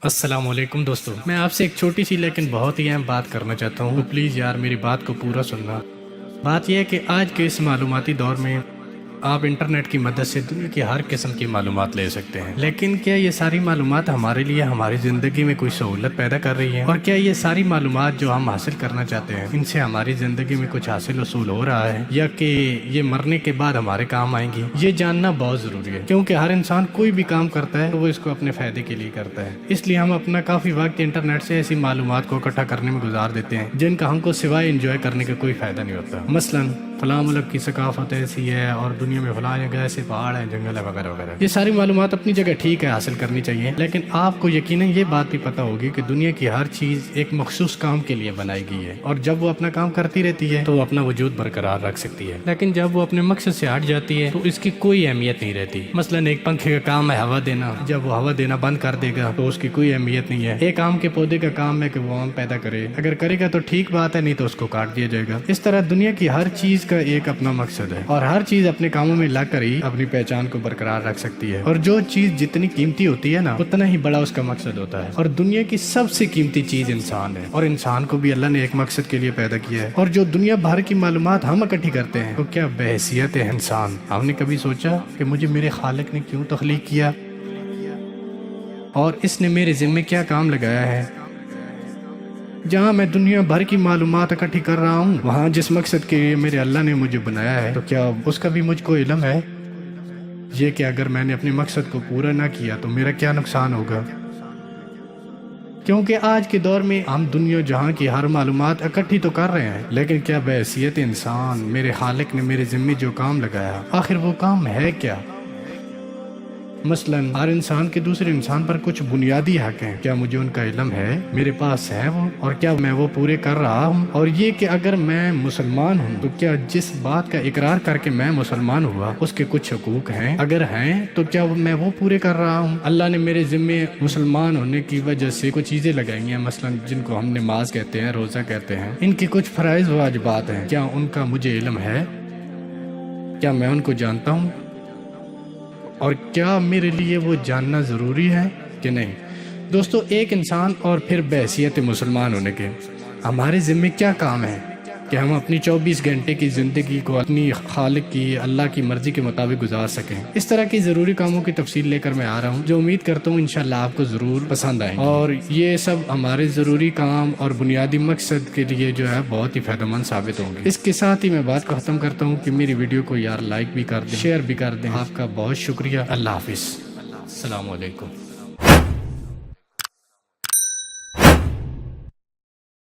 السلام علیکم دوستو، میں آپ سے ایک چھوٹی سی لیکن بہت ہی اہم بات کرنا چاہتا ہوں، تو پلیز یار میری بات کو پورا سننا۔ بات یہ ہے کہ آج کے اس معلوماتی دور میں آپ انٹرنیٹ کی مدد سے دنیا کی ہر قسم کی معلومات لے سکتے ہیں، لیکن کیا یہ ساری معلومات ہمارے لیے ہماری زندگی میں کوئی سہولت پیدا کر رہی ہیں؟ اور کیا یہ ساری معلومات جو ہم حاصل کرنا چاہتے ہیں ان سے ہماری زندگی میں کچھ حاصل وصول ہو رہا ہے، یا کہ یہ مرنے کے بعد ہمارے کام آئیں گی؟ یہ جاننا بہت ضروری ہے، کیونکہ ہر انسان کوئی بھی کام کرتا ہے تو وہ اس کو اپنے فائدے کے لیے کرتا ہے۔ اس لیے ہم اپنا کافی وقت انٹرنیٹ سے ایسی معلومات کو اکٹھا کرنے میں گزار دیتے ہیں جن کا ہم کو سوائے انجوائے کرنے کا کوئی فائدہ نہیں ہوتا۔ مثلاً فلاں ملک کی ثقافت ایسی ہے اور دنیا میں فلاں جگہ ایسے پہاڑ ہیں، جنگل ہے، وغیرہ وغیرہ۔ یہ ساری معلومات اپنی جگہ ٹھیک ہے، حاصل کرنی چاہیے، لیکن آپ کو یقیناً یہ بات بھی پتہ ہوگی کہ دنیا کی ہر چیز ایک مخصوص کام کے لیے بنائی گئی ہے، اور جب وہ اپنا کام کرتی رہتی ہے تو وہ اپنا وجود برقرار رکھ سکتی ہے، لیکن جب وہ اپنے مقصد سے ہٹ جاتی ہے تو اس کی کوئی اہمیت نہیں رہتی۔ مثلاً ایک پنکھے کا کام ہے ہوا دینا، جب وہ ہوا دینا بند کر دے گا تو اس کی کوئی اہمیت نہیں ہے۔ ایک آم کے پودے کا کام ہے کہ وہ آم پیدا کرے، اگر کرے گا تو ٹھیک بات ہے، نہیں تو اس کو کاٹ دیا جائے گا۔ اس طرح دنیا کی ہر چیز کا ایک اپنا مقصد ہے، اور ہر چیز اپنے کاموں میں لگ کر ہی اپنی پہچان کو برقرار رکھ سکتی ہے، اور جو چیز جتنی قیمتی ہوتی ہے نا اتنا ہی بڑا اس کا مقصد ہوتا ہے۔ اور دنیا کی سب سے قیمتی چیز انسان ہے، اور انسان کو بھی اللہ نے ایک مقصد کے لیے پیدا کیا ہے۔ اور جو دنیا بھر کی معلومات ہم اکٹھی کرتے ہیں تو کیا بحیثیت انسان ہم نے کبھی سوچا کہ مجھے میرے خالق نے کیوں تخلیق کیا، اور اس نے میرے ذمے کیا کام لگایا ہے؟ جہاں میں دنیا بھر کی معلومات اکٹھی کر رہا ہوں، وہاں جس مقصد کے لیے میرے اللہ نے مجھے بنایا ہے، تو کیا اس کا بھی مجھ کو علم ہے؟ یہ کہ اگر میں نے اپنے مقصد کو پورا نہ کیا تو میرا کیا نقصان ہوگا؟ کیونکہ آج کے دور میں ہم دنیا جہاں کی ہر معلومات اکٹھی تو کر رہے ہیں، لیکن کیا بحیثیت انسان میرے خالق نے میرے ذمے جو کام لگایا آخر وہ کام ہے کیا؟ مثلاً ہر انسان کے دوسرے انسان پر کچھ بنیادی حق ہیں، کیا مجھے ان کا علم ہے؟ میرے پاس ہے وہ، اور کیا میں وہ پورے کر رہا ہوں؟ اور یہ کہ اگر میں مسلمان ہوں تو کیا جس بات کا اقرار کر کے میں مسلمان ہوا اس کے کچھ حقوق ہیں؟ اگر ہیں تو کیا میں وہ پورے کر رہا ہوں؟ اللہ نے میرے ذمے مسلمان ہونے کی وجہ سے کچھ چیزیں لگائی ہیں، مثلاً جن کو ہم نماز کہتے ہیں، روزہ کہتے ہیں، ان کی کچھ فرائض و واجبات ہیں، کیا ان کا مجھے علم ہے؟ کیا میں ان کو جانتا ہوں؟ اور کیا میرے لیے وہ جاننا ضروری ہے کہ نہیں؟ دوستو، ایک انسان اور پھر بحیثیت مسلمان ہونے کے ہمارے ذمہ کیا کام ہے کہ ہم اپنی 24 گھنٹے کی زندگی کو اپنی خالق کی، اللہ کی مرضی کے مطابق گزار سکیں۔ اس طرح کی ضروری کاموں کی تفصیل لے کر میں آ رہا ہوں، جو امید کرتا ہوں انشاءاللہ آپ کو ضرور پسند آئیں گے، اور یہ سب ہمارے ضروری کام اور بنیادی مقصد کے لیے جو ہے بہت ہی فائدہ مند ثابت ہوں گے۔ اس کے ساتھ ہی میں بات کو ختم کرتا ہوں کہ میری ویڈیو کو یار لائک بھی کر دیں، شیئر بھی کر دیں۔ آپ کا بہت شکریہ۔ اللہ حافظ، السلام علیکم۔